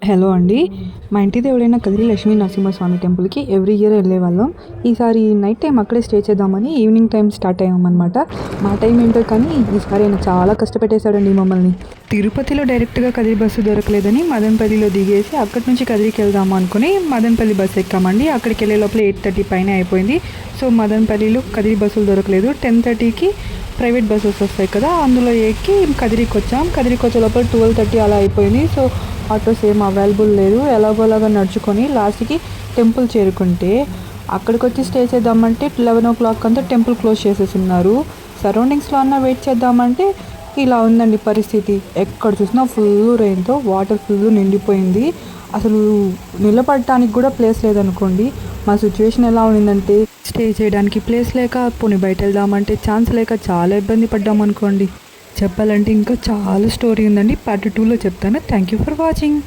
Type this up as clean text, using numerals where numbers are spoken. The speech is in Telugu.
హలో అండి. మా ఇంటి దేవుడైన కదిరి లక్ష్మీ నరసింహస్వామి టెంపుల్‌కి ఎవ్రీ ఇయర్ వెళ్ళేవాళ్ళం. ఈసారి నైట్ టైమ్ అక్కడే స్టే చేద్దామని ఈవినింగ్ టైమ్ స్టార్ట్ అయ్యామనమాట. మా టైం ఏంటో కానీ ఈసారి ఆయన చాలా కష్టపెట్టేశాడండి మమ్మల్ని. తిరుపతిలో డైరెక్ట్‌గా కదిరి బస్సు దొరకలేదని మదనపల్లిలో దిగేసి అక్కడి నుంచి కదిరికి వెళ్దాము అనుకుని మదనపల్లి బస్సు ఎక్కామండి. అక్కడికి వెళ్ళే లోపల 8:30 పైన అయిపోయింది. సో మదనపల్లిలో కదిరి బస్సులు దొరకలేదు. 10:30కి ప్రైవేట్ బస్సెస్ వస్తాయి కదా, అందులో ఎక్కి కదిరికి వచ్చాం. కదిరికి వచ్చే లోపల 12:30 అలా అయిపోయింది. సో ఆటోస్ ఏం అవైలబుల్ లేదు. ఎలాగోలాగా నడుచుకొని లాస్ట్కి టెంపుల్ చేరుకుంటే అక్కడికి వచ్చి స్టే చేద్దామంటే 11 అంతా టెంపుల్ క్లోజ్ చేసేస్తున్నారు. సరౌండింగ్స్లో అన్నా వెయిట్ చేద్దామంటే ఇలా ఉందండి పరిస్థితి. ఎక్కడ చూసినా ఫుల్ రెయిన్తో వాటర్ ఫుల్ నిండిపోయింది. అసలు నిలబడటానికి కూడా ప్లేస్ లేదనుకోండి. మా సిచ్యువేషన్ ఎలా ఉండిందంటే స్టే చేయడానికి ప్లేస్ లేక, పోనీ బయట వెళ్దామంటే ఛాన్స్ లేక చాలా ఇబ్బంది పడ్డాం అనుకోండి. చెప్పాలంటే ఇంకా చాలా స్టోరీ ఉందండి. పార్ట్ 2లో చెప్తాను. Thank you for watching.